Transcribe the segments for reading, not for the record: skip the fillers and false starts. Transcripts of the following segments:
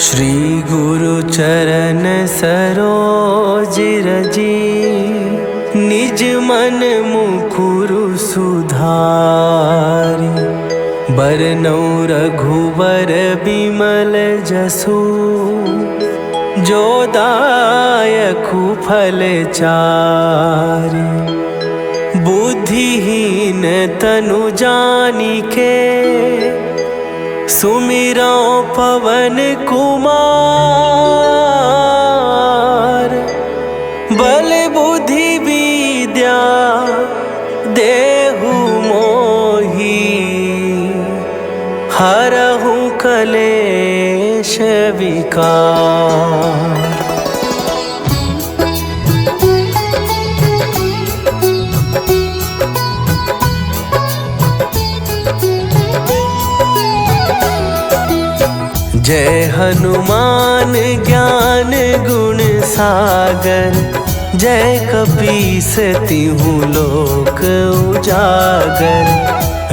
श्री गुरु चरण सरोज रजी, निज मन मुकुरु सुधारि। बरनौ रघुवर बिमल जसु, जो दायकु फल चारि। बुद्धिहीन तनु जानिके, सुमिरौ पवन कुमार। बल बुद्धि विद्या देहु मोहि, हरहु कलेश विकार। जय हनुमान ज्ञान गुण सागर, जय कपीस तिहुँ लोक उजागर।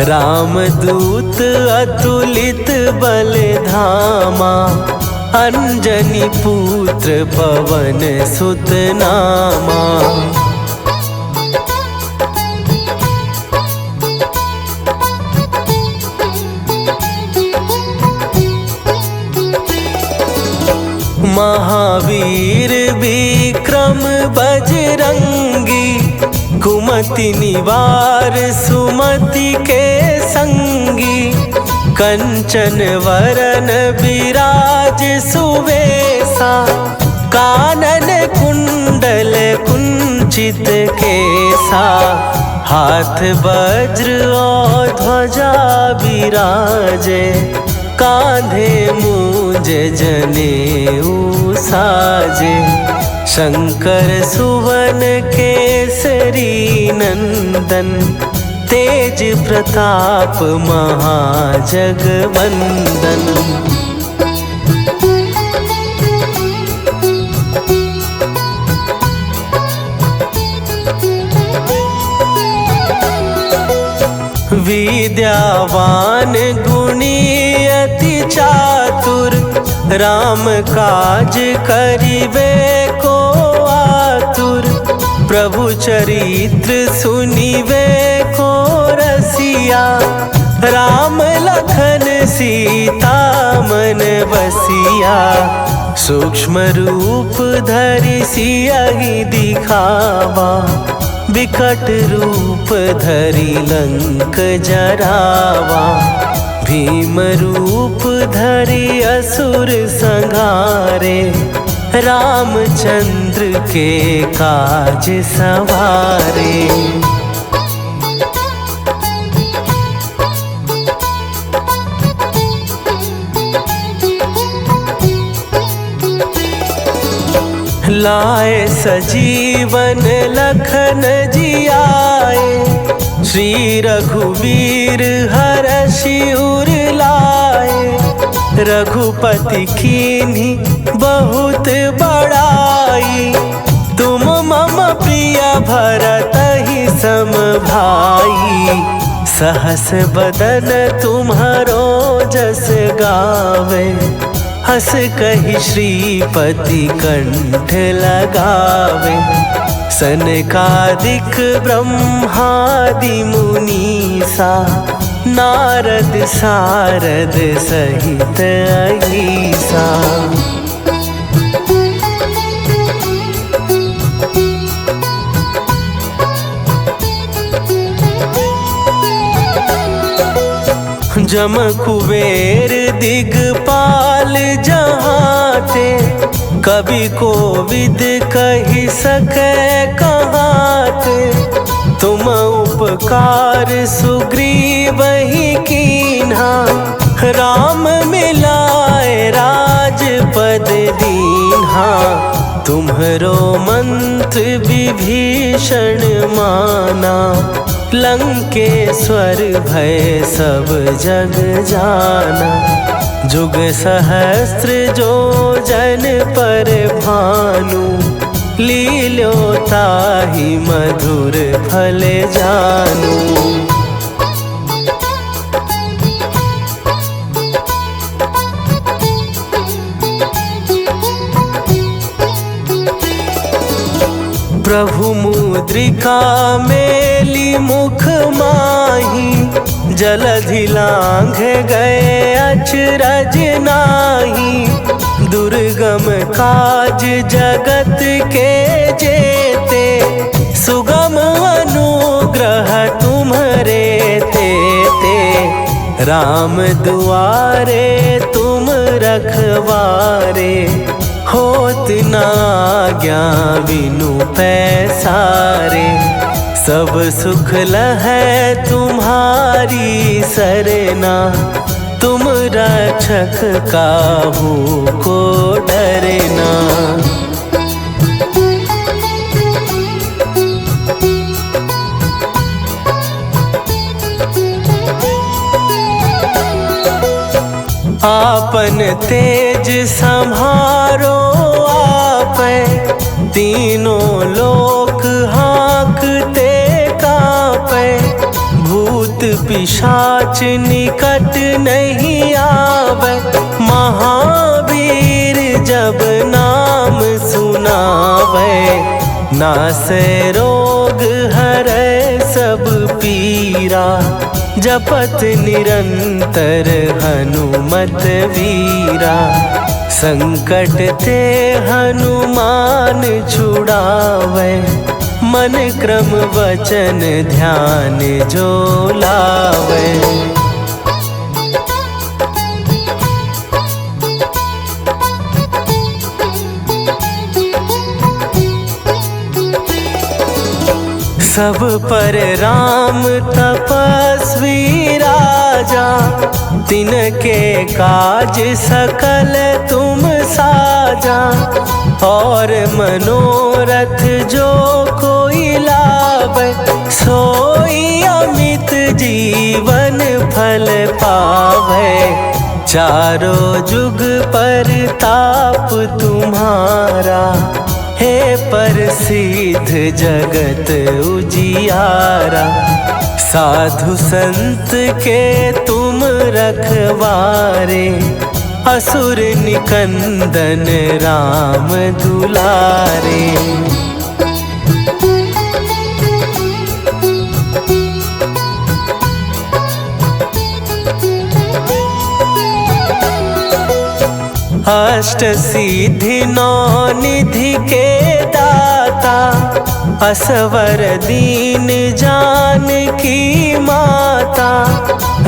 रामदूत अतुलित बल धामा, अंजनी पुत्र पवन सुत नामा। महावीर विक्रम बजरंगी, कुमति निवार सुमति के संगी। कंचन वरन विराज सुवेशा, कानन कुंडल कुंचित केसा। हाथ वज्र और ध्वजा विराजे, कांधे मूंज जनेऊ साजे। शंकर सुवन केसरी नंदन, तेज प्रताप महाजगवंदन। विद्यावान गुणी अति चातुर, राम काज करिबे को आतुर। प्रभु चरित्र सुनिबे को रसिया, राम लखन सीता मन बसिया। सूक्ष्म रूप धरि सियहि दिखावा, विकट रूप धरि लंक जरावा। भीम रूप धरि असुर संहारे, रामचंद्र के काज सवारे। लाए सजीवन लखन जियाए, श्री रघुवीर हरषि उर लाए। रघुपति कीन्ही बहुत बड़ाई, तुम मम प्रिय भरतहि सम भाई। सहस बदन तुम्हरो जस गावे, हस कहि श्रीपति कंठ लगावे। सनकादिक ब्रह्मादि मुनीसा, नारद सारद सहित अहीसा। जम कुबेर दिगपाल जहाते, कवि कोविद कहि सकै कहाते। तुम उपकार सुग्रीवहि कीन्हा, राम मिलाए राजपद दीन्हा। तुम्हरो मंत्र विभीषण माना, लंकेश्वर भय सब जग जाना। जुग सहस्त्र जो जन पर भानु, लील्यो ताहि मधुर फल जानू। प्रभु मुद्रिका मेली मुख माही, जलधि लांघ गए अचरज नाही। दुर्गम काज जगत के जेते, सुगम अनुग्रह तुम्हरे तेते। राम दुआरे तुम रखवारे, होत ना आज्ञा बिनु पैसारे। सब सुख लहै तुम्हारी सरना, तुम रक्षक काहू को डरना। आपन तेज सम्हारो आपै, तीनों लोक हाँकते कांपै। भूत पिशाच निकट नहीं आवे, महावीर जब नाम सुनावे। नासै रोग हरै सब पीरा, जपत निरंतर हनुमत वीरा। संकट ते हनुमान छुड़ावे, मन क्रम वचन ध्यान जो लावे। सब पर राम तपस्वी राजा, तिनके काज सकल तुम साजा। और मनोरथ जो कोई लावे, सोई अमित जीवन फल पावे। चारों जुग परताप तुम्हारा, हे प्रसिद्ध जगत उजियारा। साधु संत के तुम रखवारे, असुर निकंदन राम दुलारे। अष्ट सिद्धि नौ निधि के दाता, असवर दीन जानकी माता।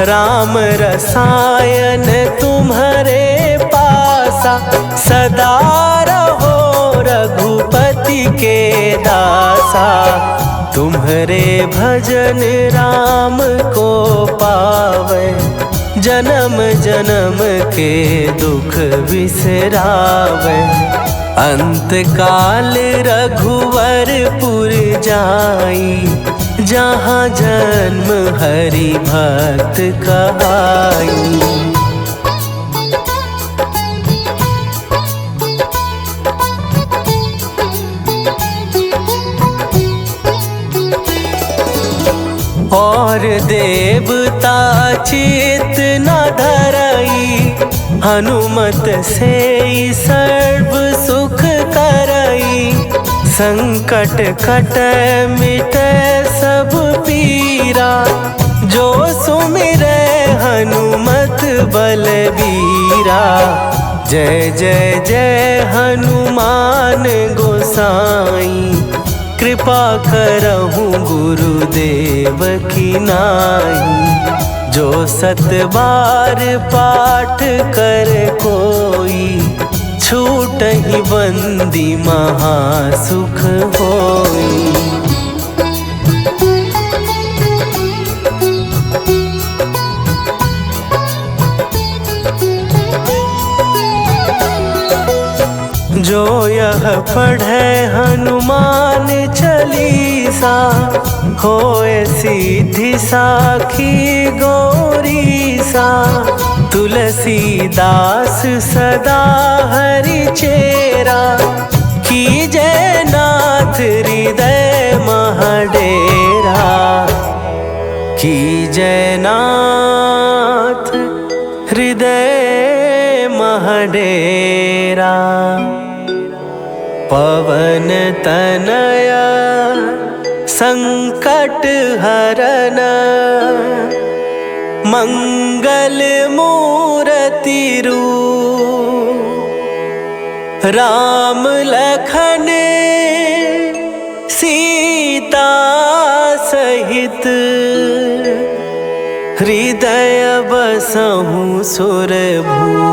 राम रसायन तुम्हारे पासा, सदा रहो रघुपति के दासा। तुम्हारे भजन राम को पावे, जन्म जन्म के दुख बिसरावे। अंत काल रघुवरपुर जाई, जहाँ जन्म हरि भक्त कहाई। और देवता चित न धरई, हनुमत से सर्व सुख करई। संकट कट मिट सब पीरा, जो सुमिरै हनुमत बलबीरा। जय जय जय हनुमान गोसाई, कृपा करहु गुरुदेव की नाई। जो सत बार पाठ कर कोई, छूटहि बंदी महासुख होई। जो यह पढ़े हनुमान चालीसा, होए सिद्धि साखी गौरीसा। तुलसीदास सदा हरि चेरा, कीजय नाथ हृदय महडेरा। कीजय नाथ हृदय महडेरा। पवन तनया संकट हरन मंगल मूर्ति रूप राम लखन सीता सहित हृदय बसहु सुरभू।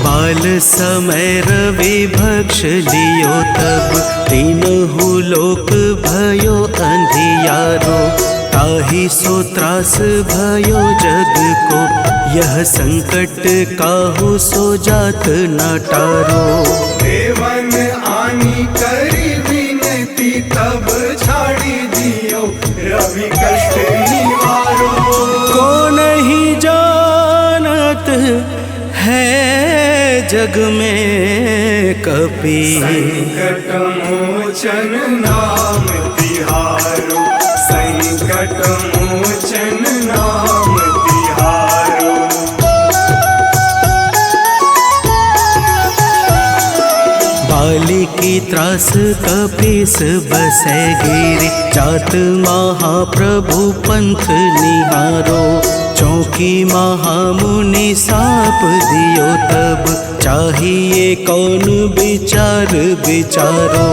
बाल समय रवि भक्ष लियो तब तीनहु लोक भयो अंधियारो। ताहि सो त्रास भयो जग को यह संकट काहू सो जात न टारो। देवन आनी करी विनती तब छाड़ी दियो रवि कष्ट निवारो। को नहीं जानत है जग में कपि संकट मोचन नाम तिहारो। संकट मोचन नाम तिहारो। बाली की त्रास कपीस बसे गिरि जात महाप्रभु पंथ निहारो। चौकी महामुनि साप दियो तब चाहिए कौन विचार विचारो।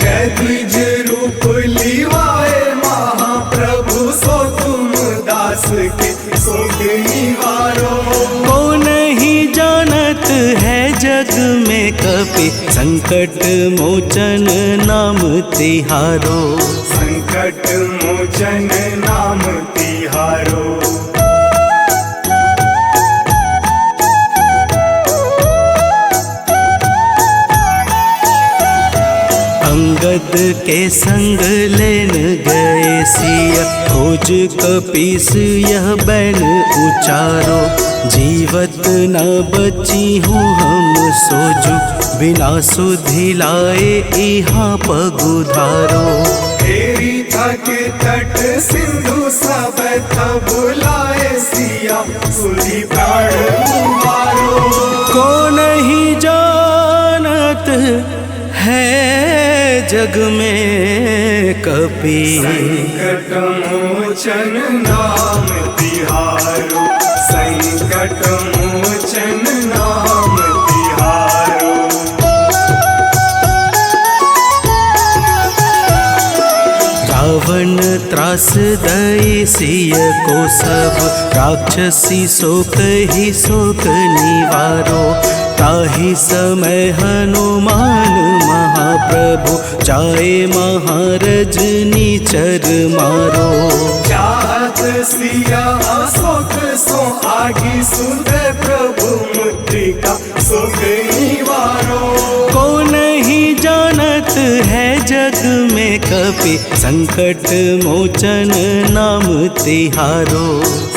कैद्विज रूप लिवाए महाप्रभु सो तुम दास के शोक निवारो। को नहीं जानत है जग में कपि संकट मोचन नाम तिहारो। संकट मोचन नाम तिहारो। अंगद के संग लेन गए सिया खोज कपीस यह बैन उचारो। जीवत न बची हूँ हम सोजू बिना सुधि लाए यहाँ पगुधारो। तेरी थक तट सिंधु सब तब लाए सिया सुधी प्राण उबारो। को नहीं जानत है जग में कपि संकट मोचन नाम तिहारो। संकट मोचन नाम तिहारो। रावण त्रास दई सिय को सब राक्षसी शोक ही शोक निवारो। ताहि समय हनुमान महाप्रभु जाए महारज नीचर मारो। चाहत सिया अशोक सो आगी सुध प्रभु मुद्रिका शोक निवारो। को नहीं जानत है जग में कपि संकट मोचन नाम तिहारो।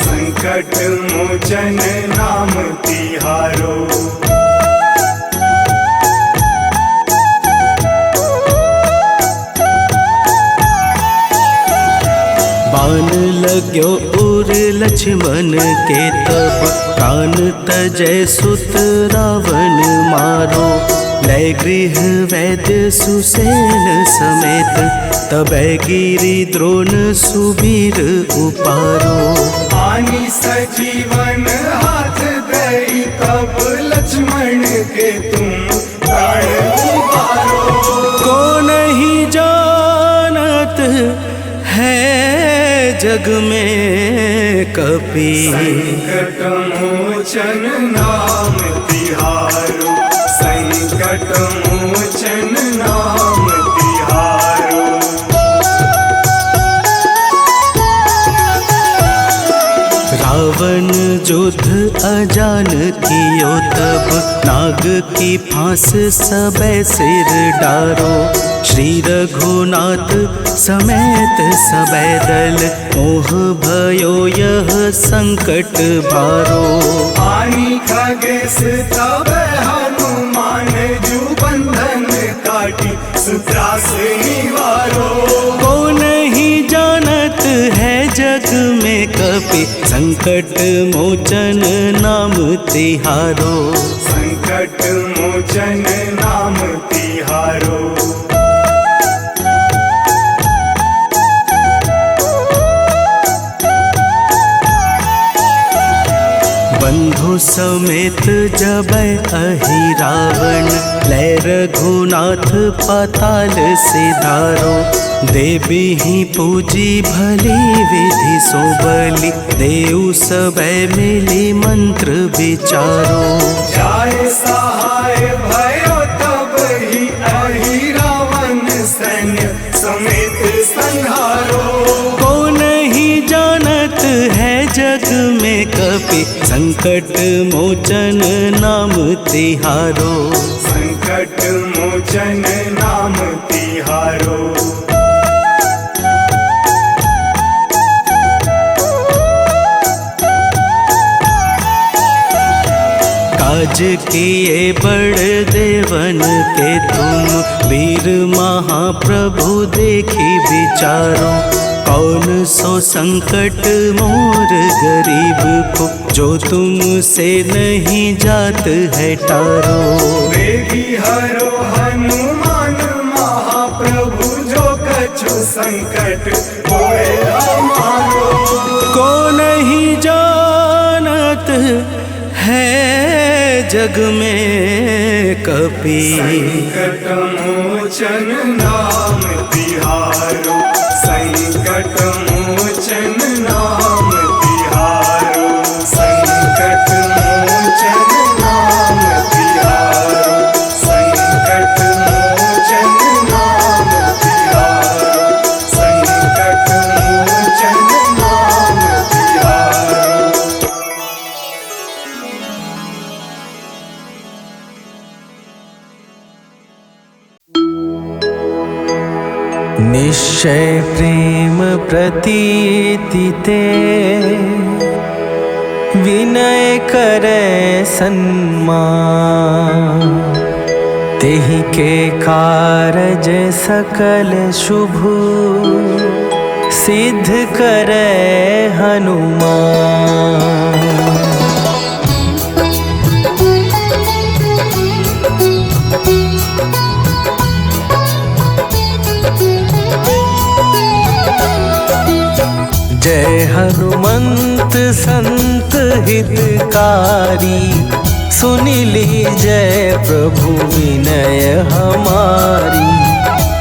संकट मोचन नाम तिहारो। बाण लाग्यो उर लक्ष्मण के तब प्राण तजय सुत रावण मारो। लय गृह वैद्य सुसेन समेत तबै गिरि द्रोण सुबीर उपारो। आनी सजीवन हाथ दई तब लक्ष्मण के तुम प्राण उबारो। को नहीं जानत है जग में कपि संकट मोचन नाम तिहारो। संकट मोचन नाम तिहारो। रावण युद्ध अजान कियो सब नाग की फांस सबे सिर डारो। श्री रघुनाथ समेत सबे दल मोह भयो यह संकट भारो। आनी खगेश तब हनुमान जू बंधन काटी सुत्रास निवारो। को नहीं जानत है जग में कपि संकट मोचन नाम तिहारो। संकट मोचन नाम तिहारो। बंधु समेत जबै अहि रावण लै रघुनाथ पाताल सिधारो। देवी ही पूजी भली विधि सो बलि देव सबे मिली मंत्र विचारो। जाय सहाय भयो तब ही अहि रावण सैन्य समेत संहारो। को नहीं जानत है जग में कपि संकट मोचन नाम तिहारो। संकट मोचन नाम तिहारो। काज किए बड़ देवन के तुम वीर महाप्रभु देखी विचारो। कौन सो संकट मोर गरीब को जो तुमसे नहीं जात है टारो। वेगी हरो हनुमान महाप्रभु जो कछु संकट होए हमारो। को नहीं जानत है जग में कपि संकट मोचन नाम तिहारो। संकट मोचन नाम तिहारो। संकट मोचन नाम तिहारो। संकट मोचन नाम तिहारो। संकट मोचन नाम तिहारो। निश्चय प्रेम प्रतीति ते विनय करे सन्मान। तेहि के कारज सकल शुभ सिद्ध करे हनुमान। जय हनुमंत संत हितकारी। सुनि लीजय प्रभु विनय हमारी।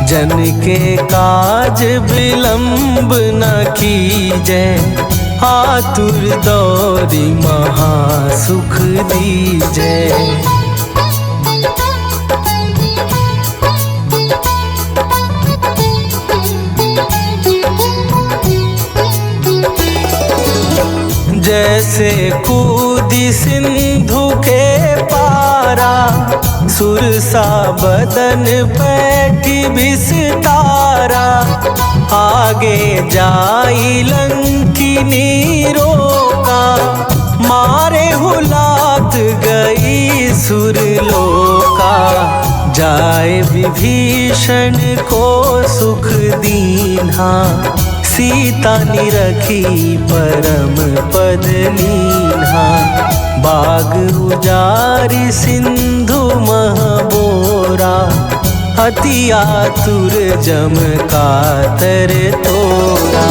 जन के काज विलंब न कीजय। आतुर दौरी महासुख दीजय। जैसे कूदी सिंधु के पारा। सुरसा बदन बैठी विस्तारा। आगे जाई लंकिनी रोका। मारे हुलात गई सुरलोका। जाए विभीषण को सुख दीन्हा। सीता निरखी परम पद लीन्हा। बाग उजारि सिंधु महबोरा। अति आतुर जम कातर तोरा।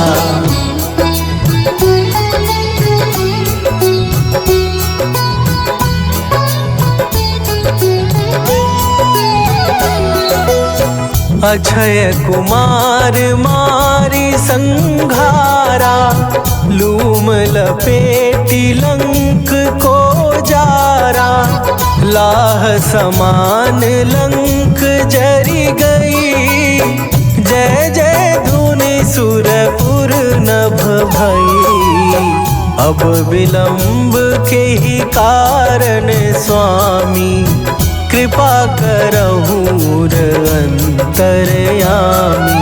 अक्षय कुमार मारी संघारा। लूम लपेटी लंक को जारा। लाह समान लंक जरी गई। जय जय धुनि सुरपुर नभ भई। अब विलंब के ही कारण स्वामी कृपा करहूँ अंतरयामी।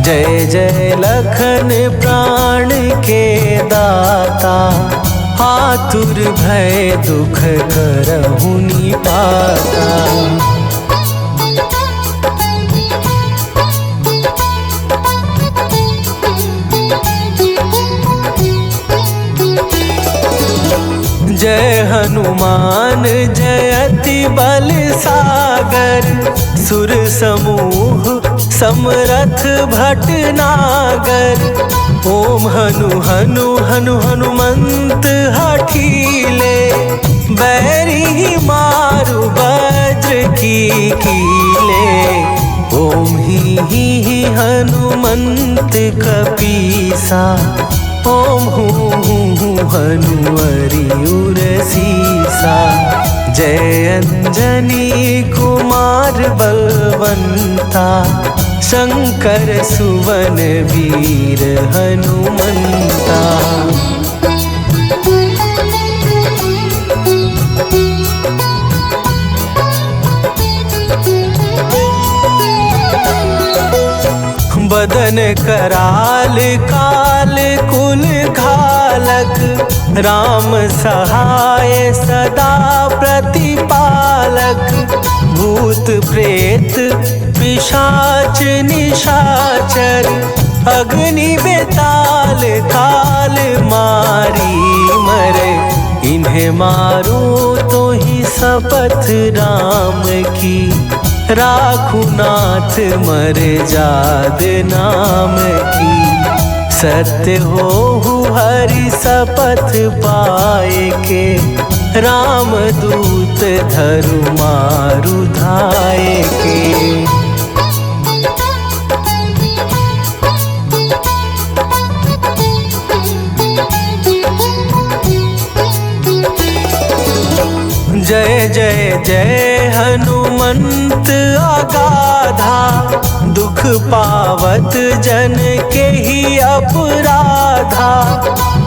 जय जय लखन प्राण के दाता, आतुर भय दुख करहु निपाता। जय हनुमान जयति बल सागर, सुर समूह समरथ भटनागर। ओम हनु हनु हनु हनुमंत हठीले, बैरी मारु वज्र की कीले। ओम ही हनुमंत कपीसा, ओम हूँ हनुमरि उर सीसा। जय अंजनी कुमार बलवंता, शंकर सुवन वीर हनुमंता। बदन कराल काल कुल घालक, राम सहाय सदा प्रतिपालक। भूत प्रेत पिशाच निशाचर, अग्नि बेताल काल मारी मरे। इन्हें मारो तो ही शपथ राम की, राखू नाथ मर जाद नाम की। सत्य हो हरि शपथ पाए के, राम दूत धरु मारु धाए के। जय जय जय हनुमंत अगाधा, दुख पावत जन के ही अपराधा।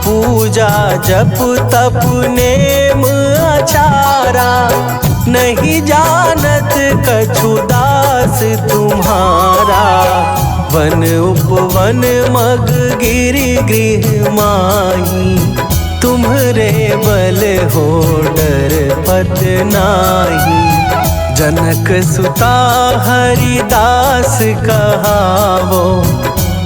पूजा जप तप नेम आचारा, नहीं जानत कछु दास तुम्हारा। वन उपवन मग गिरि गृह माही, तुम्हरे बल हो डर पत नाही। जनक सुता हरिदास कहावो,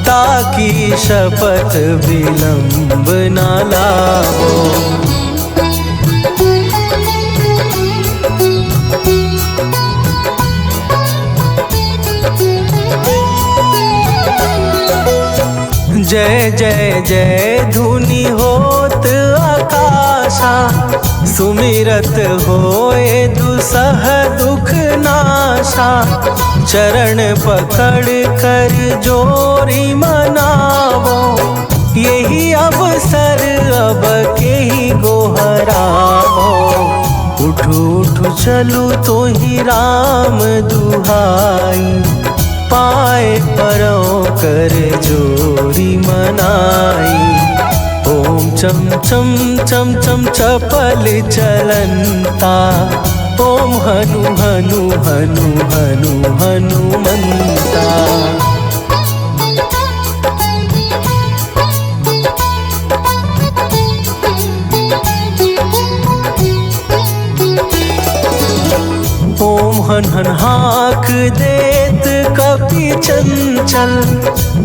ताकि शपथ विलंब न लावो। जय जय जय धुनि होत आकाशा, सुमिरत होए दुसह दुख नाशा। चरण पकड़ कर जोरी मनावो, यही अवसर अब के ही गोहरावो। उठू उठू चलू तो ही राम दुहाई, पाए परों कर जोरी मनाई। ओम चम चम चम चम चपल चलंता, ओम हनु हनु हनु हनु हनुमंता। ओम हन हन हाक देत कपि चंचल,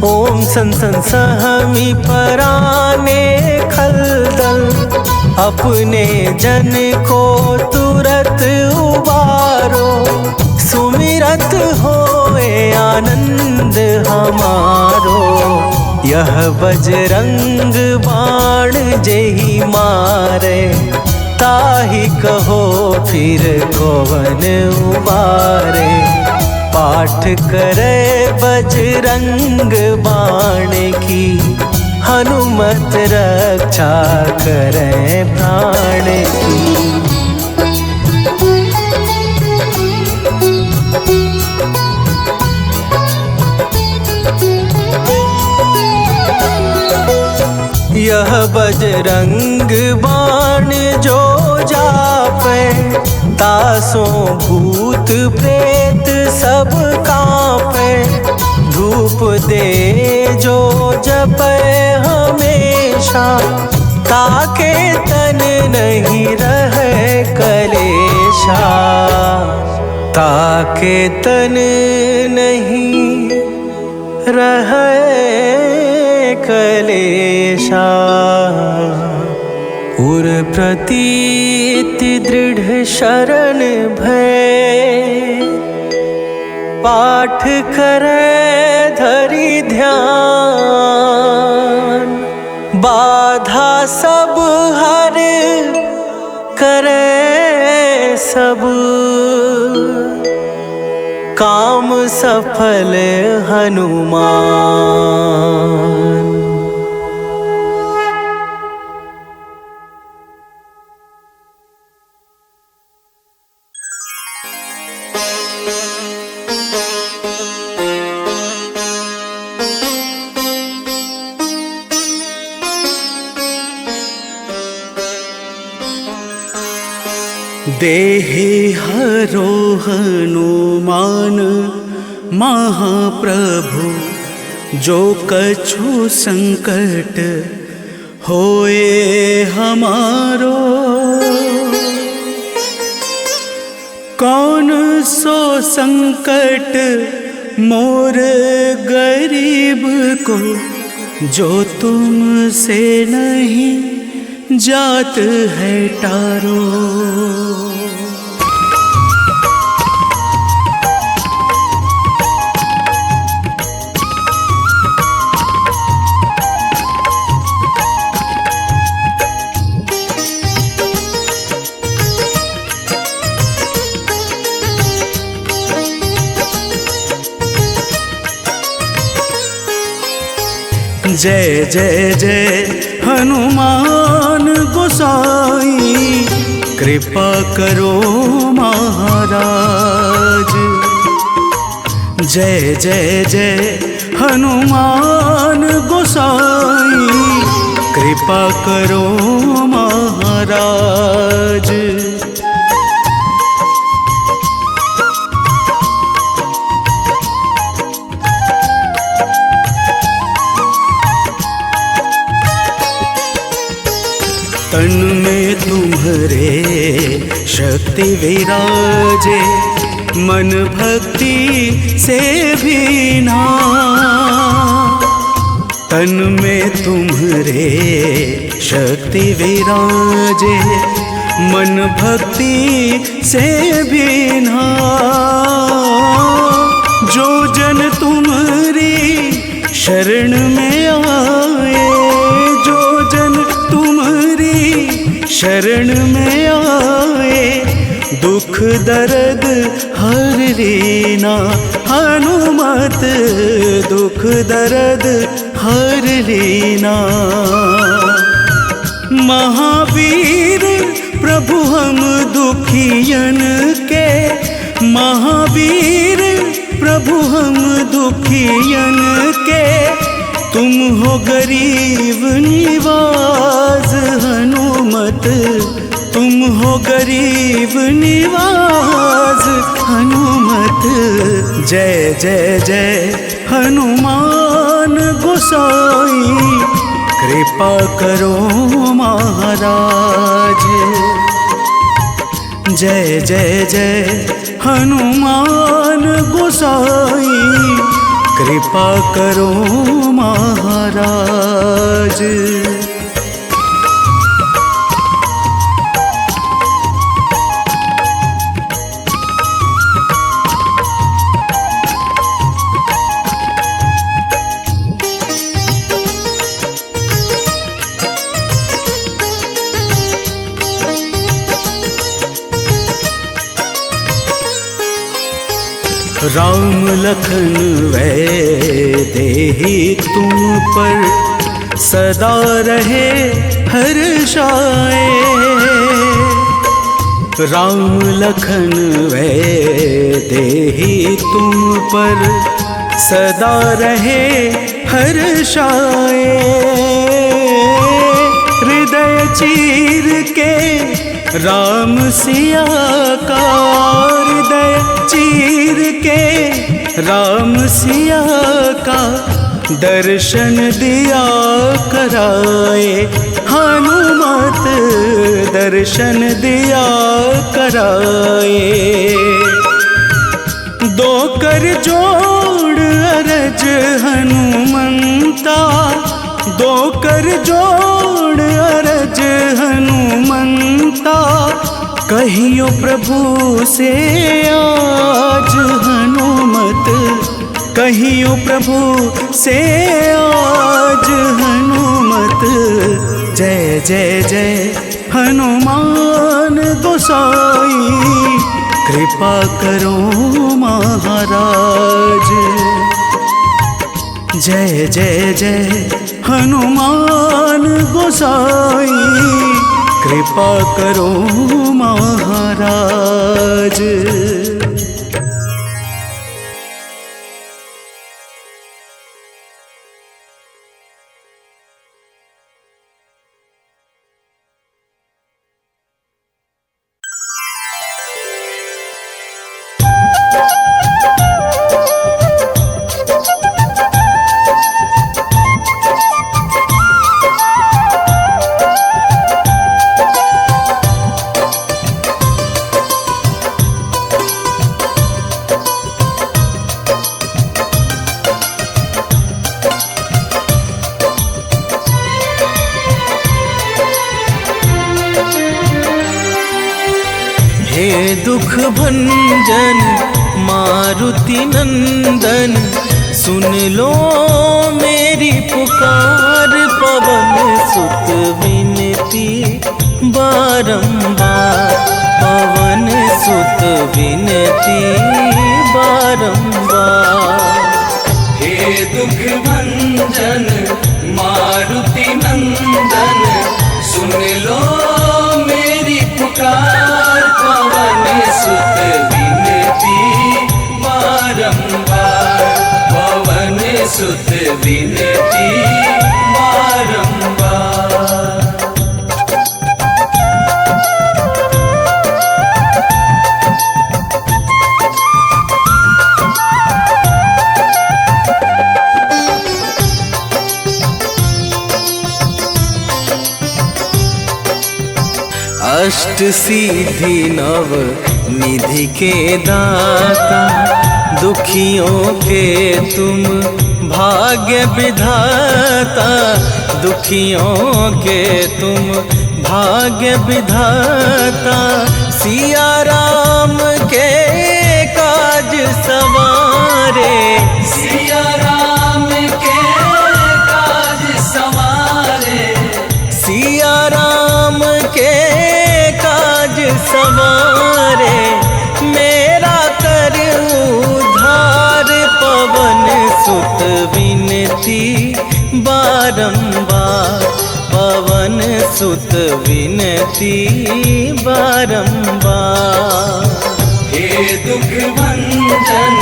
ओम सन सन सहमी पराने खलदल। अपने जन को तुरत उबारो, सुमिरत होए आनंद हमारो। यह बजरंग बाण जेहि मारे, ताहि कहो फिर कौन उबारे। पाठ करे बजरंग बाण की, हनुमत रक्षा करे प्राण की। कह बजरंग बाण जो जापे, तासों भूत प्रेत सब कांपे। धूप दे जो जपे हमेशा, ताके तन नहीं रहे कलेशा, ताके तन नहीं रहे कलेशा। उर प्रतीति दृढ़ शरण भय, पाठ करे धरि ध्यान। बाधा सब हर करे सब, काम सफल हनुमान। देहि हरो हनुमान महाप्रभु, जो कछु संकट होए हमारो। कौन सो संकट मोर गरीब को, जो तुमसे नहीं जात है टारो। जय जय जय हनुमान गोसाई, कृपा करो महाराज। जय जय जय हनुमान गोसाई, कृपा करो महाराज। तन में तुम्हारे शक्ति विराजे, मन भक्ति से भीना। तन में तुम्हारे शक्ति विराजे, मन भक्ति से भीना। जो जन तुम्हारी शरण में आए, जो जन तुम्हारी शरण में आए, दुख दर्द हर लेना। हनुमत दुख दर्द हर लेना। महावीर प्रभु हम दुखियन के, महावीर प्रभु हम दुखियन के। तुम हो गरीब निवाज हनुमत, तुम हो गरीब निवाज हनुमत। जय जय जय हनुमान गोसाई, कृपा करो महाराज। जय जय जय हनुमान गोसाई, कृपा करो महाराज। राम लखन वैदेही तुम पर सदा रहे हर्षाए। राम लखन वैदेही तुम पर सदा रहे हर्षाए। हृदय चीर के राम सिया का, हृदय चीर के राम सिया का दर्शन दिया कराए। हनुमत दर्शन दिया कराए। दो कर जोड़ अरज हनुमंता, दो कर जोड़ अरज हनुमंता, कहियो प्रभु से आज हनुमत, कहियो प्रभु से आज हनुमत। जय जय जय हनुमान गोसाई, कृपा करो महाराज। जय जय जय हनुमान गोसाई, कृपा करो महाराज। हे दुख भंजन मारुति नंदन, सुन लो मेरी पुकार। पवन सुत विनती बारंबार, पवन सुत विनती बारंबार। हे दुख भंजन मारुति नंदन, सुन लो मेरी पुकार। पवन सुत विनती बारंबार, पवन सुत विनती बारंबार। अष्ट सिद्धि नव निधि के दाता, दुखियों के तुम भाग्य विधाता। दुखियों के तुम भाग्य विधाता, सिया राम के काज सवारे। सिया राम के काज सवारे, सिया राम के काज सवारे। मेरा कर उद्धार, पवन सुत विनती बारंबार, पवन सुत विनती बारंबार। हे दुख भंजन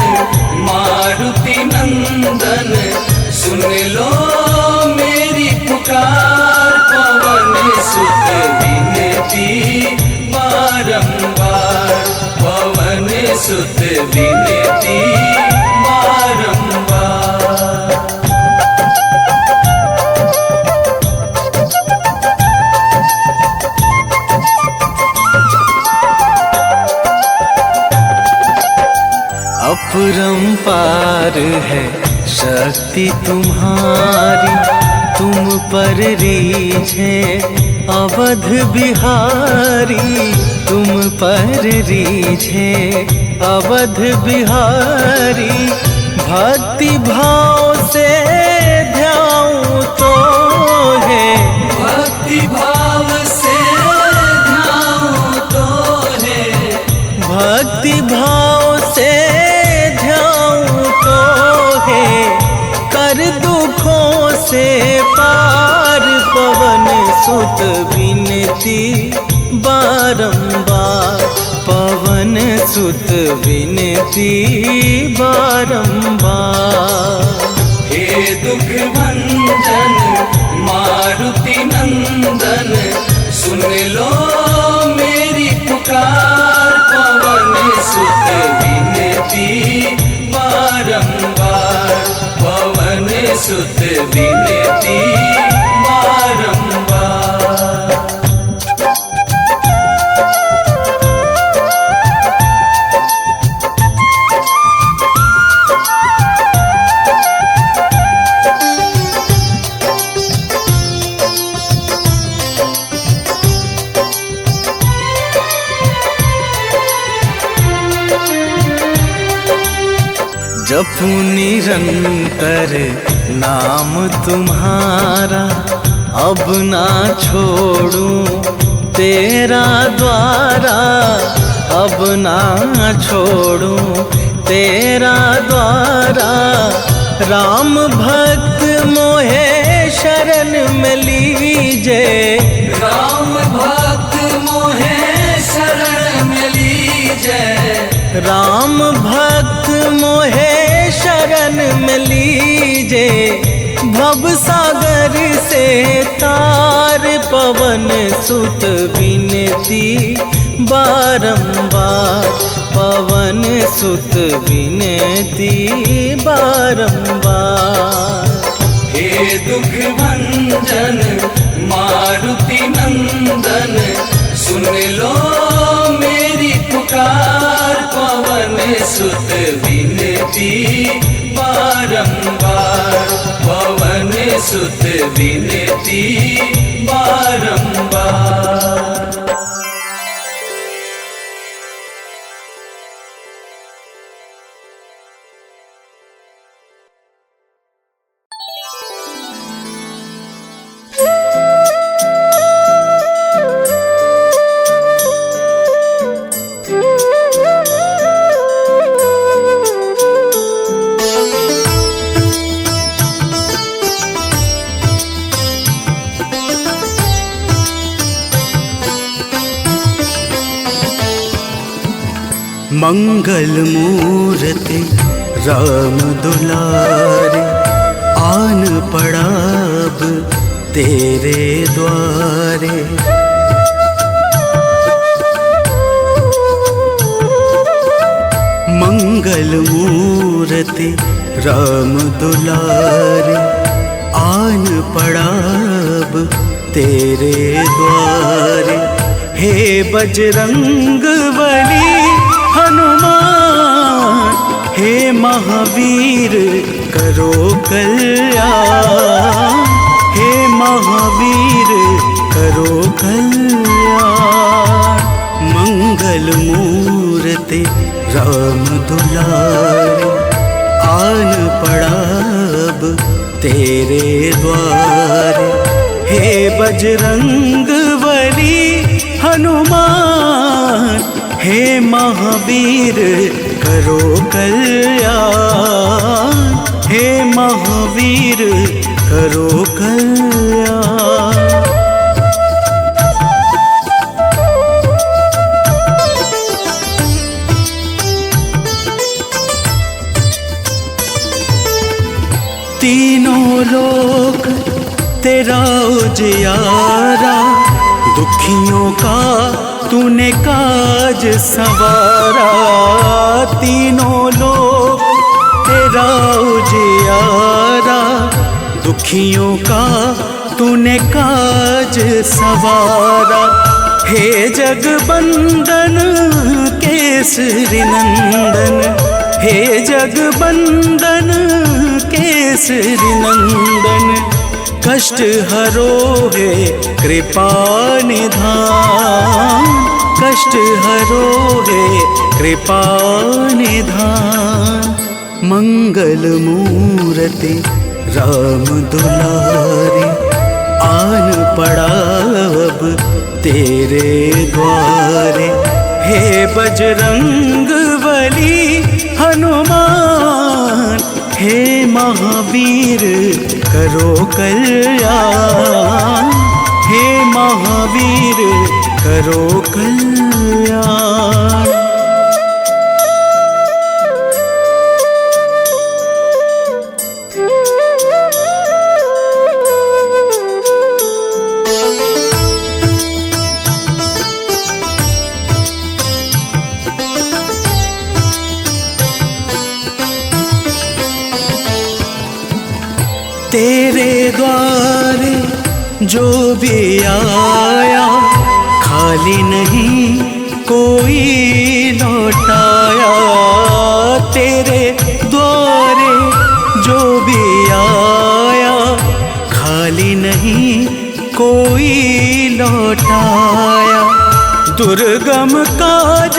मारुति नंदन, सुन लो मेरी पुकार। पवन सुत विनती बारंबार, पवन सुत विनती बारंबार। अपरंपार है शक्ति तुम्हारी, तुम पर रीझे अवध बिहारी। तुम पर रीझे अवध बिहारी, भक्ति भाव से ध्याऊं तो है। भक्ति भाव से ध्याऊं तो है, भक्ति भाव से ध्याऊं तो है। कर दुखों से पार, पवन सुत विनती बारंबार, पवन सुत विनती बारंबार। हे दुख भंजन मारुति नंदन, सुन लो मेरी पुकार, पवन सुत विनती बारंबार, पवन सुत विनती बारंबार। जपू निरंतर नाम तुम्हारा, अब ना छोड़ूं तेरा द्वारा, अब ना छोड़ूं तेरा द्वारा। राम भक्त मोहे शरण में लीजे, राम भक्त मोहे शरण में लीजे, राम भक्त मोहे शरण में लीजे। भव सागर से तार, पवन सुत विनती बारंबार, पवन सुत विनती बारंबार। हे दुख भंजन मारुति नंदन, सुन लो मेरी पुकार, पवन सुत विनती बारंबार, पवन सुत विनती बारंबार। मंगल मूर्ति राम दुलारे, आन पड़ा अब तेरे द्वारे। मंगल मूर्ति राम दुलारे, आन पड़ा अब तेरे द्वारे। हे बजरंग बली हनुमान, हे महावीर करो कल्याण, हे महावीर करो कल्याण। मंगल मूर्ति राम दुलारे, आन पड़ा अब तेरे द्वारे। हे बजरंग बली हनुमान, हे महावीर करो कल्याण, हे महावीर करो कल्याण। तीनों लोक तेरा उजियारा, दुखियों का तूने काज संवारा। तीनों लोक तेरा उजियारा, दुखियों का तूने काज संवारा। हे जगबंदन केसरी नंदन, हे जगबंदन केसरी नंदन। कष्ट हरो है कृपा निधान, कष्ट हरो है कृपा निधान। मंगल मूर्ति राम दुलारे, आन पड़ा अब तेरे द्वारे। हे बजरंग बली हनुमान, हे महावीर करो कल्याण, हे महावीर करो कल्याण। तेरे द्वारे जो भी आया खाली नहीं कोई लौटाया। तेरे द्वारे जो भी आया खाली नहीं कोई लौटाया। दुर्गम काज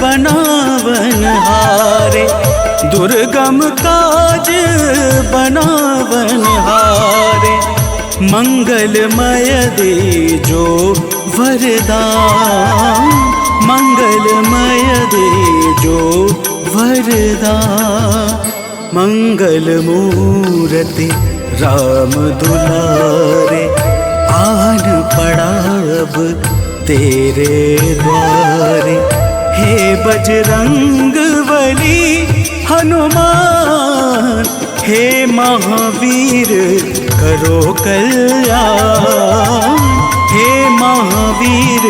बनावनहारे, दुर्गम काज बनावनहारे। मंगलमय दे जो वरदान, मंगलमय दे जो वरदान। मंगल मूर्ति राम दुलारे, आन पड़ा अब तेरे द्वारे। हे बजरंग बली हनुमान, हे महावीर करो कल्याण। हे महावीर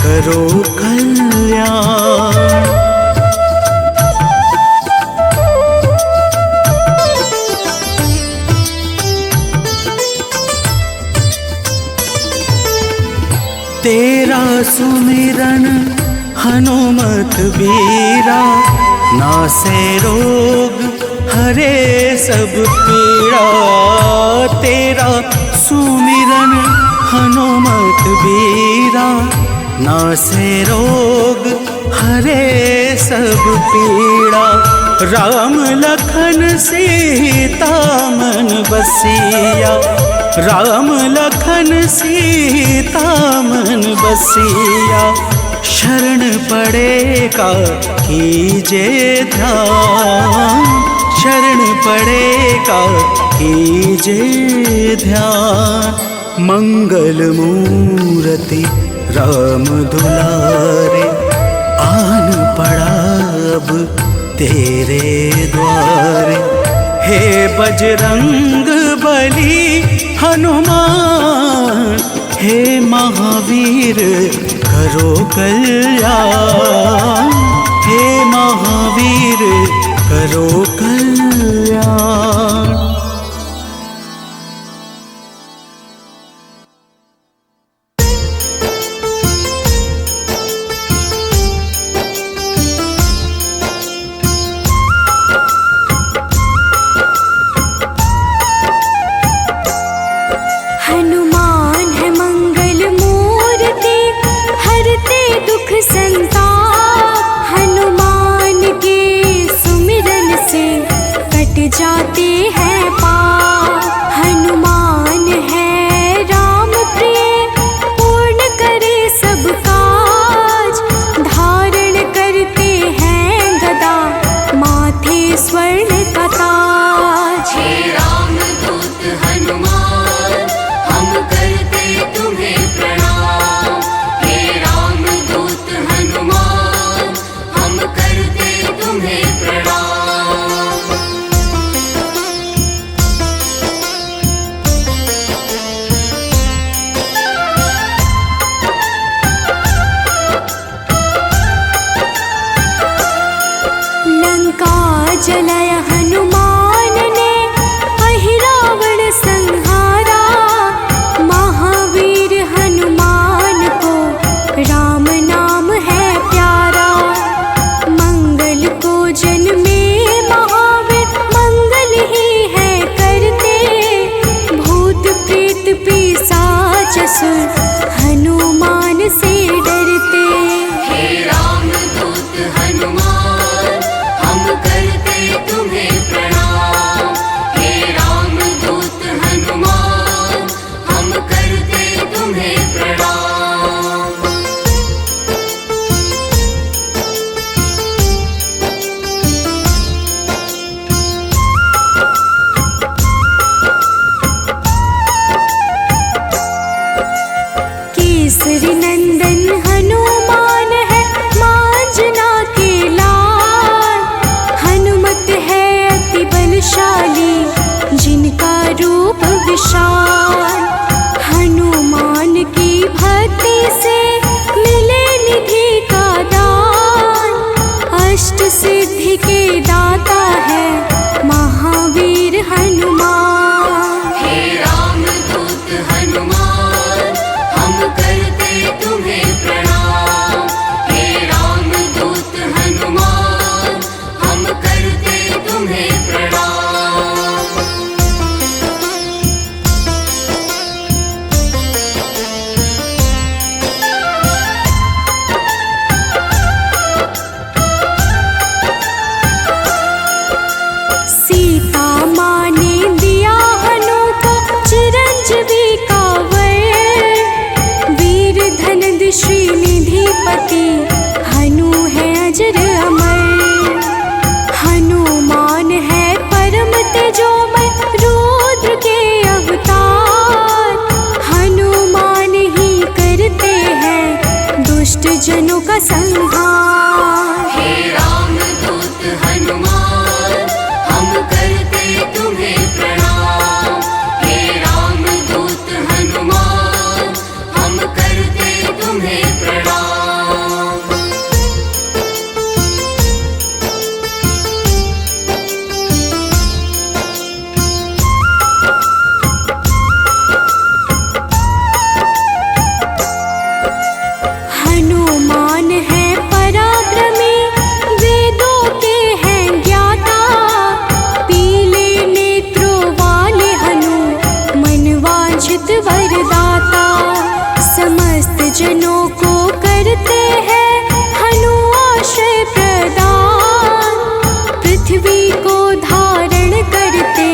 करो कल्याण। तेरा सुमिरन हनुमत बीरा, नासे रोग हरे सब पीड़ा। तेरा सुमिरन हनुमत बीरा, नासे रोग हरे सब पीड़ा। राम लखन सीता मन बसिया, राम लखन सीता मन बसिया। शरण पड़ेगा कीजे ध्यान, शरण पड़ेगा कीजे ध्यान। मंगल मूर्ति राम दुलारे, आन पड़ा अब तेरे द्वारे। हे बजरंग बली हनुमान, हे महावीर करो कल्याण। हे महावीर करो कल्याण। हनुमान है मंगल मूर्ति, हरते दुख संताप। हनुमान के सुमिरन से कट जाता पति हनु है अजर अमर। हनुमान है परम तेजोमय रुद्र के अवतार। हनुमान ही करते हैं दुष्ट जनों का संहार। हे राम दूत हनुमान हम करते तुम्हें प्रणाम। हे राम दूत हनुमान हम करते तुम्हें प्रणाम। हनुमान है पराक्रमी वेदों के हैं ज्ञाता। पीले नेत्रों वाले हनु मनवांछित वरदाता। समस्त जनों को करते हैं हनु आश्रय प्रदान। पृथ्वी को धारण करते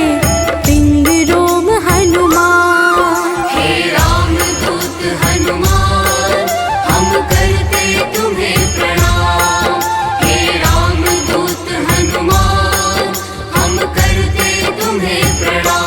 पिंग रोम हनुमान। हे राम दूत हनुमान हम करते तुम्हें प्रणाम। हे राम दूत हनुमान हम करते तुम्हें प्रणाम।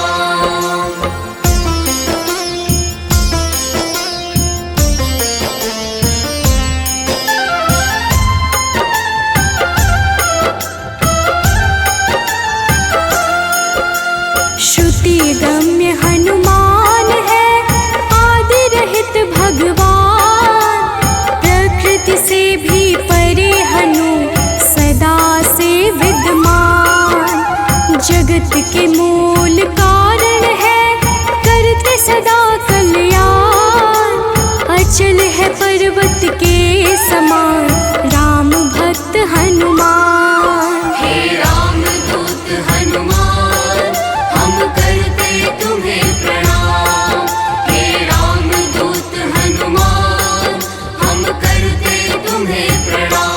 श्रुति गम्य हनुमान है आदि रहित भगवान। प्रकृति से भी परे हनु सदा से विद्यमान। जगत के मूल कारण है करते सदा कल्याण। अचल है पर्वत के समान राम भक्त हनुमान। हे राम दूत हनुमान हम करते तुम्हें प्रणाम। हे राम दूत हनुमान हम करते तुम्हें प्रणाम।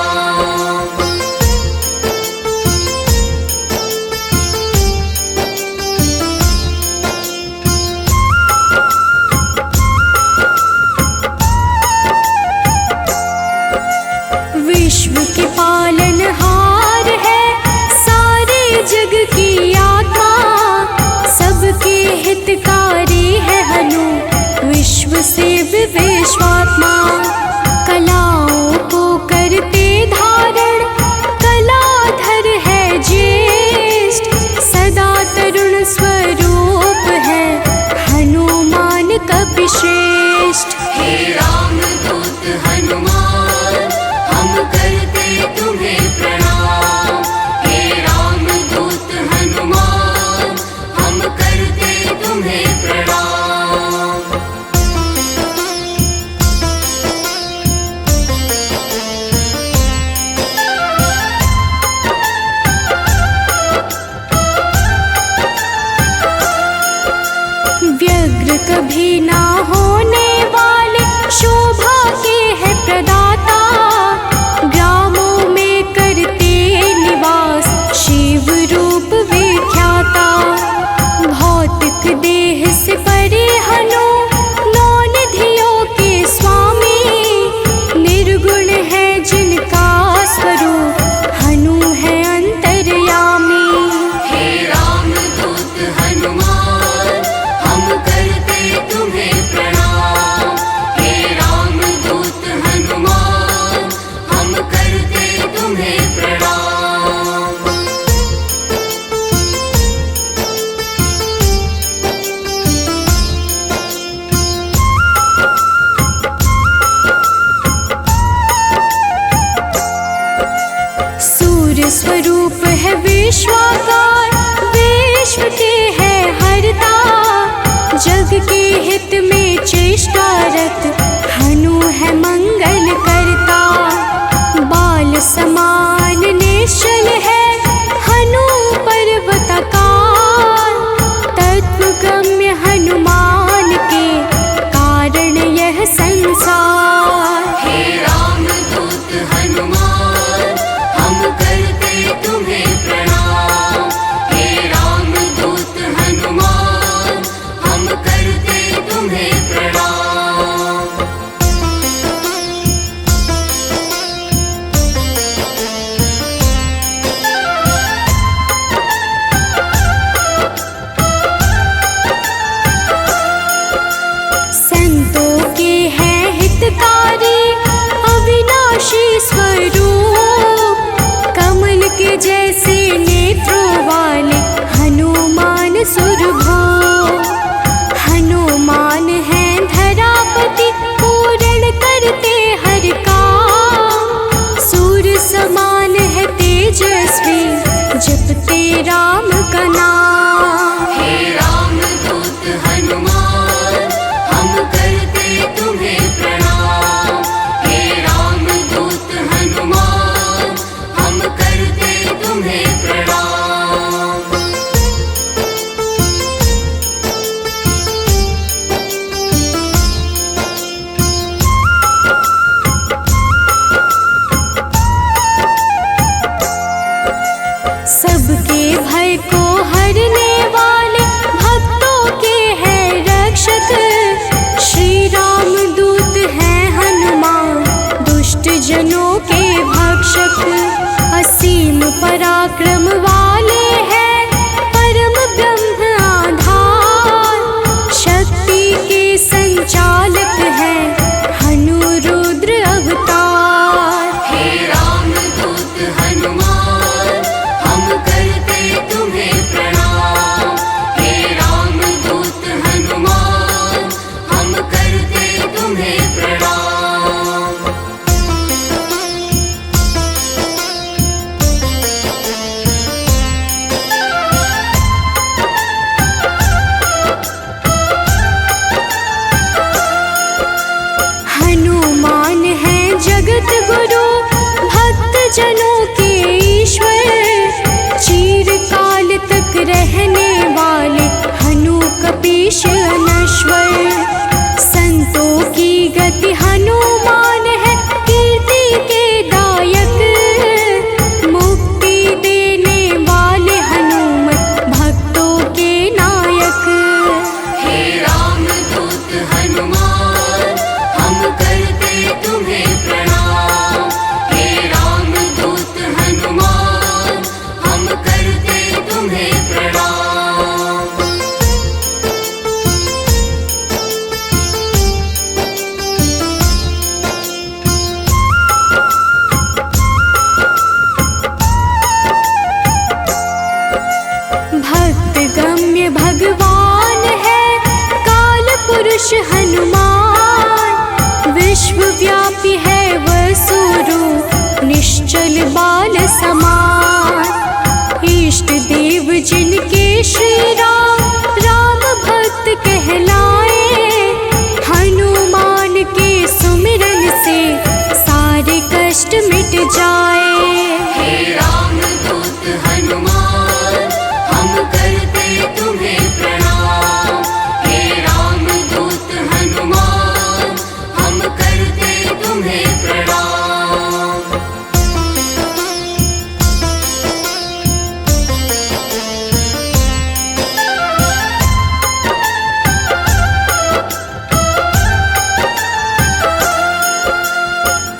प्रणाम।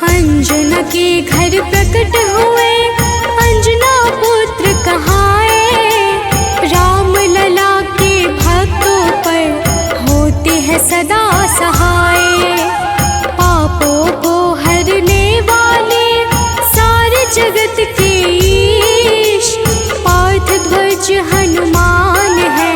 अंजना के घर प्रकट हुए अंजना पुत्र कहाए। राम लला के भक्तों पर होते हैं सदा सहाय। पापों को हरने वाले सारे जगत के ईश पार्थ ध्वज हनुमान है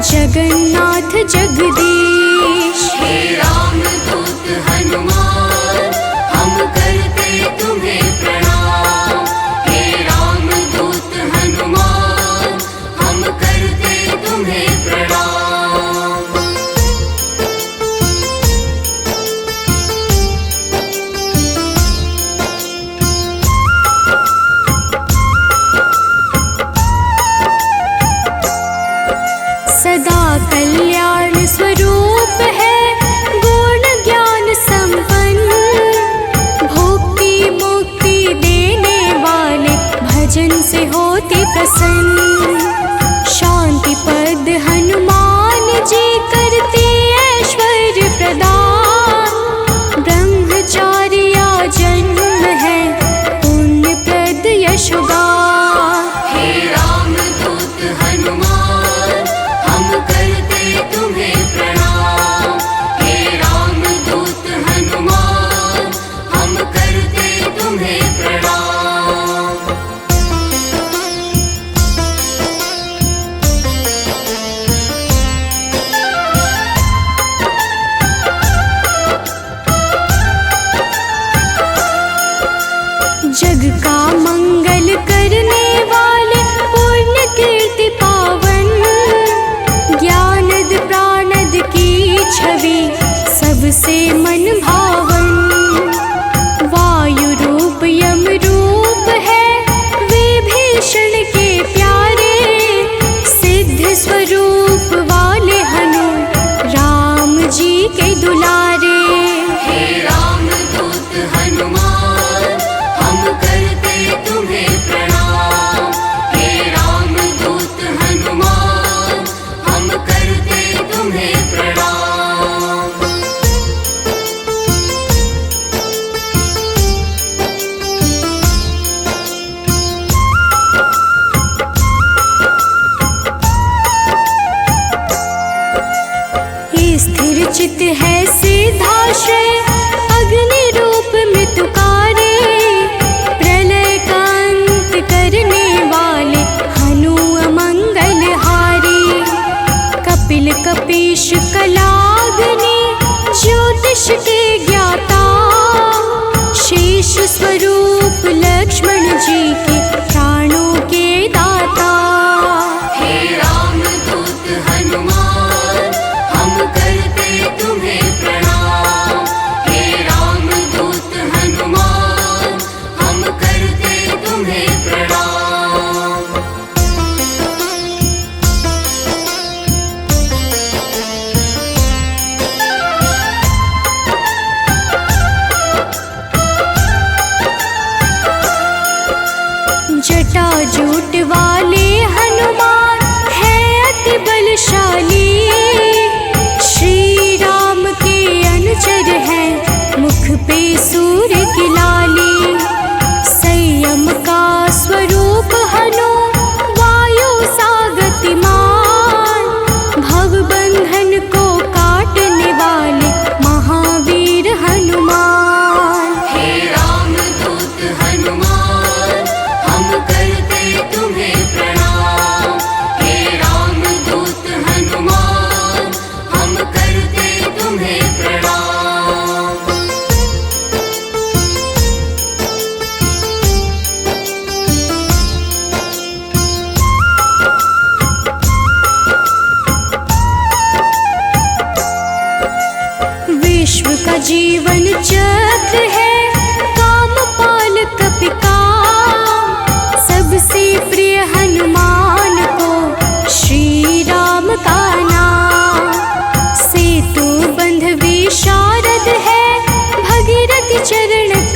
जगन्नाथ जगदीश। हे राम दूत हनुमान हम करते तुम्हें प्रणाम। हे राम दूत हनुमान हम करते तुम्हें प्रणाम। सदा कल्याण स्वरूप है गुण ज्ञान संपन्न। भक्ति मुक्ति देने वाले भजन से होते प्रसन्न। शांति पद हनुमान जी करते ऐश्वर्य प्रदान। ब्रह्मचार्य जन्म है पुण्य प्रद यशोगान। हे राम दूत हनुमान हम करते तुम्हें प्रणाम। हे राम दूत हनुमान हम करते तुम्हें प्रणाम। जग का मंगल करने वाले पुण्य कीर्ति पावन। ज्ञानद प्राणद की छवि सबसे मन भावन। वायु रूप यम रूप है विभीषण के प्यारे। सिद्ध स्वरूप वाले हनु राम जी के दुलारे। हे राम दूत हनुमान हम करते तुम्हें प्रणाम। हे राम दूत हनुमान हम करते तुम्हें प्रणाम। स्थिर चित है सिद्धाश्रय अग्नि रूप में तुकारे। प्रलय का अंत करने वाले हनु अमंगल हारी। कपिल कपीश कलाग्नि ज्योतिष के ज्ञाता। शेष स्वरूप लक्ष्मण जी के प्राणों के दाता। हे राम दूत हनुमान हम करते तुम्हें प्रणाम। हे राम दूत हनुमान हम करते तुम्हें प्रणाम।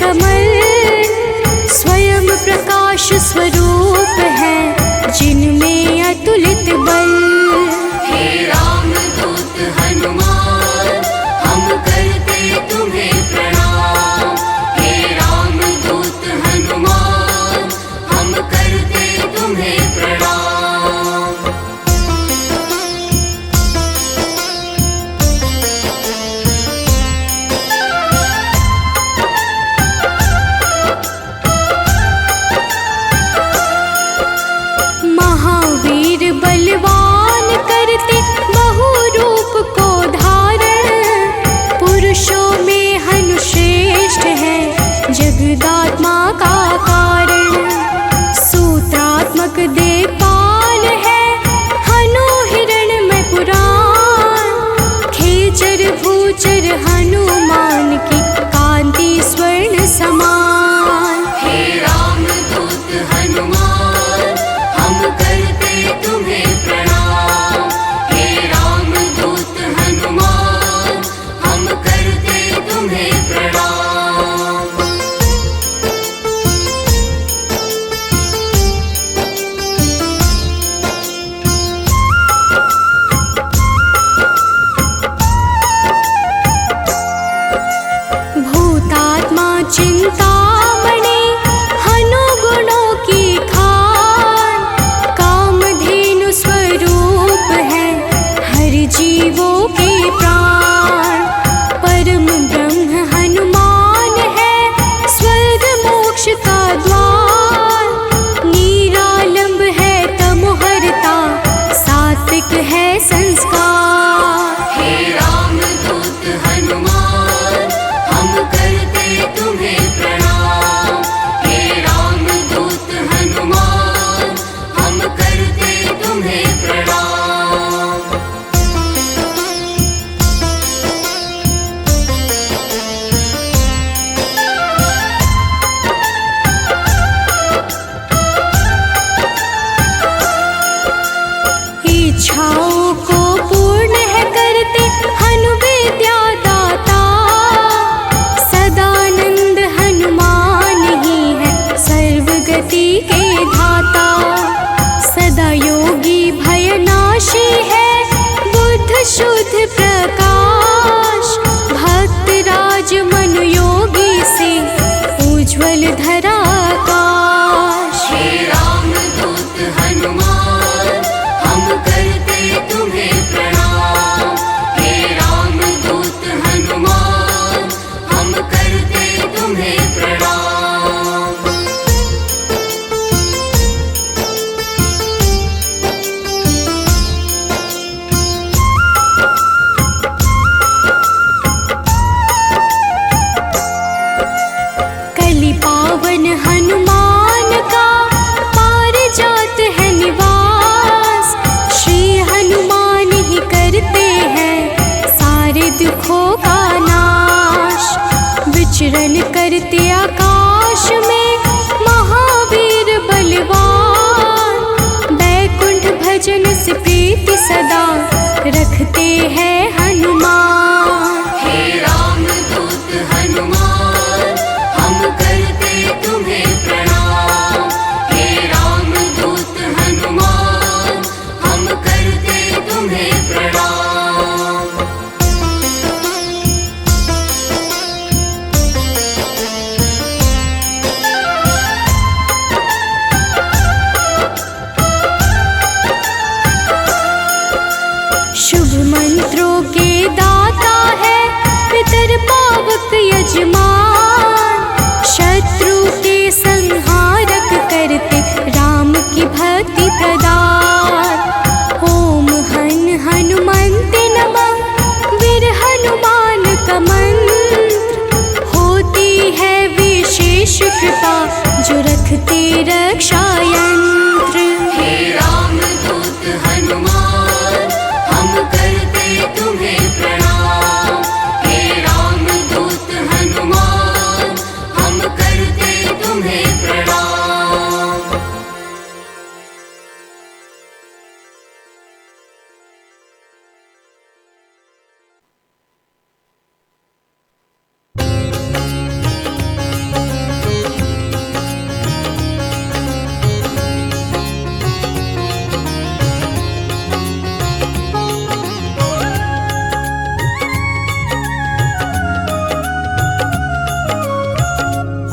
कमल स्वयं प्रकाश स्वरूप है, जिनमें अतुलित बल। हे रामदूत हनुमान, हम करते तुम्हें प्रणाम। हे रामदूत हनुमान, हम करते तुम्हें प्रणाम। महावीर बलवान करते बहु रूप को धारण, पुरुषों में हनु श्रेष्ठ है, जगदात्मा का कारण। सूत्रात्मक देवपाल है, हनु हिरणमय पुराण। खेचर भूचर हनुमान की, कांति स्वर्ण समान। हे रामदूत हनुमान, हम करते तुम्हें प्रणाम। हे रामदूत हनुमान, हम करते तुम्हें प्रणाम। भूतात्मा चिंतामणि हनु गुणों की खान। कामधेनु स्वरूप है, हर जीवों के प्राण। परम ब्रह्म हनुमान है, स्वर्ग मोक्ष का द्वार। निरालंब है तमोहरता, सात्विक है संस्कार। हे रामदूत हनुमान, हम करते तुम्हें प्रणाम। हे रामदूत हनुमान, हम करते तुम्हें प्रणाम। इच्छाओं को पूर्ण है करते हनु विद्या दाता। सदानंद हनुमान ही है, सर्वगति के धाता। सदा योगी भयनाशी है, बुद्ध शुद्ध प्रकाश। भक्त राज मनु योगी से, उज्ज्वल धरा आकाश। हे रामदूत हनुमान, हम करते तुम्हें प्रणाम। हे रामदूत हनुमान, हम करते तुम्हें प्रणाम। कलि पावन हनुमान का, पारिजात है निवास। श्री हनुमान ही करते हैं, सारे दुखों का नाश। विचरण करते आकाश में, महावीर बलवान। बैकुंठ भजन से प्रीति सदा, रखते हैं हनुमान। हे रामदूत हनुमान, हम करते तुम्हें प्रणाम। हे रामदूत हनुमान, हम करते तुम्हें प्रणाम। शुभ मंत्रों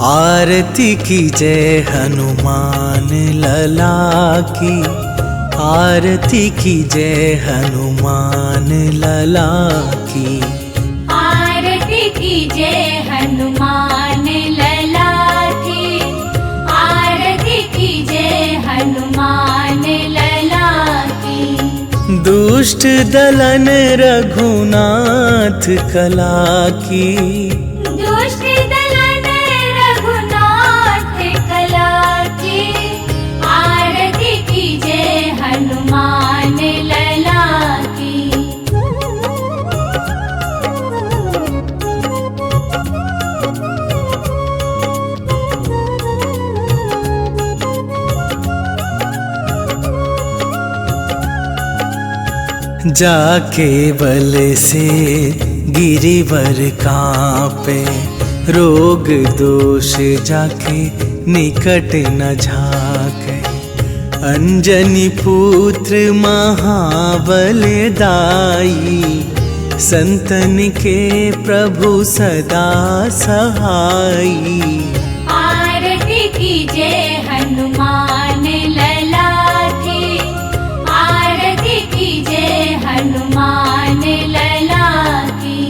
आरती की जय हनुमान लला की, आरती की जय हनुमान लला की। आरती की जय हनुमान लला की, आरती की जय हनुमान लला की। दुष्ट दलन रघुनाथ कला की, दुष्ट दलन रघुनाथ कला की। आरती की जय हनुमान लला की। जाके बल से गिरिवर कांपे, रोग दोष जाके निकट न झाके। अंजनी पुत्र महाबल दाई, संतन के प्रभु सदा सहाई। आरती की जय हनुमान लला की, आरती की जय हनुमान लला की।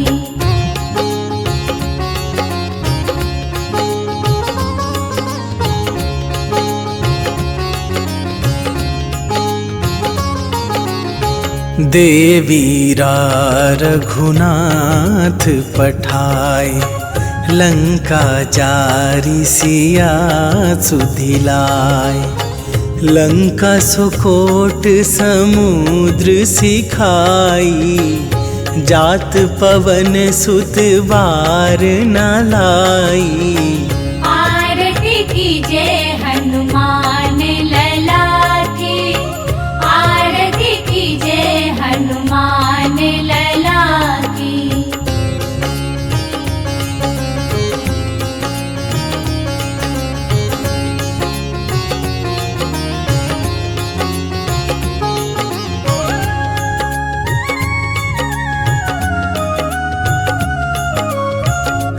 देवीरा रघुनाथ पठाए, लंका जारी सिया सुधिलाए। लंका सुकोट समुद्र सिखाई, जात पवन सुत बार न लाई। आरती की जय हनुमान लला की, आरती की जय हनुमान लला की।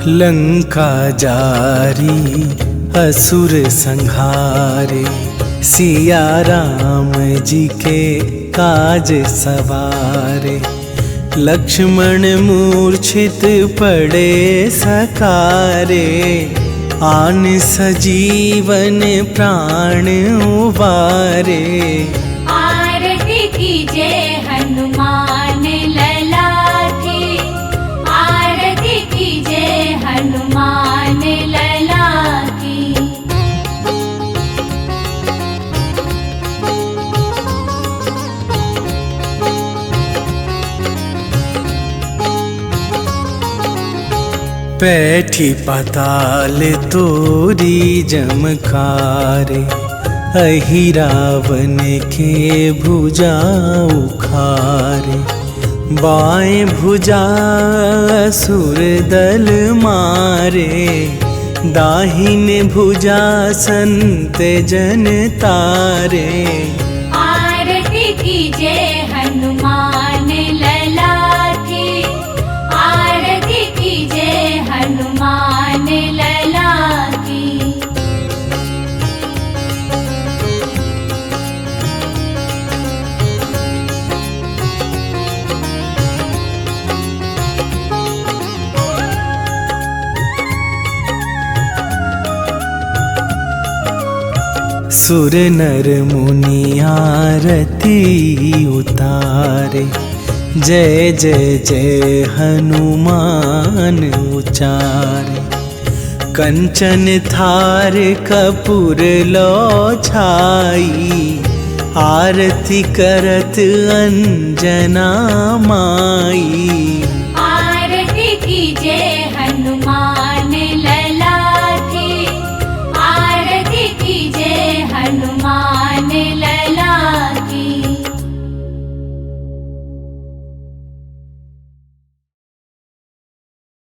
लंका जारी असुर संहारे, सिया राम जी के काज सवारे। लक्ष्मण मूर्छित पड़े सकारे, आन सजीवन प्राण उबारे। आरती की जय हनुमान लला की, आरती की जय हनुमान लला की। बैठी पाताल तोरी जमकारे, अहि रावण के भुजा उखारे। बाएं भुजा असुर दल मारे, दाहिने भुजा संत जन तारे। आरती की जय हनुमान लला की, आरती की जय हनुमान लला की। सुर नर मुनि आरती उतारे, जय जय जय हनुमान उचारे। कंचन थार कपूर लो छाई, आरती करत अंजना माई।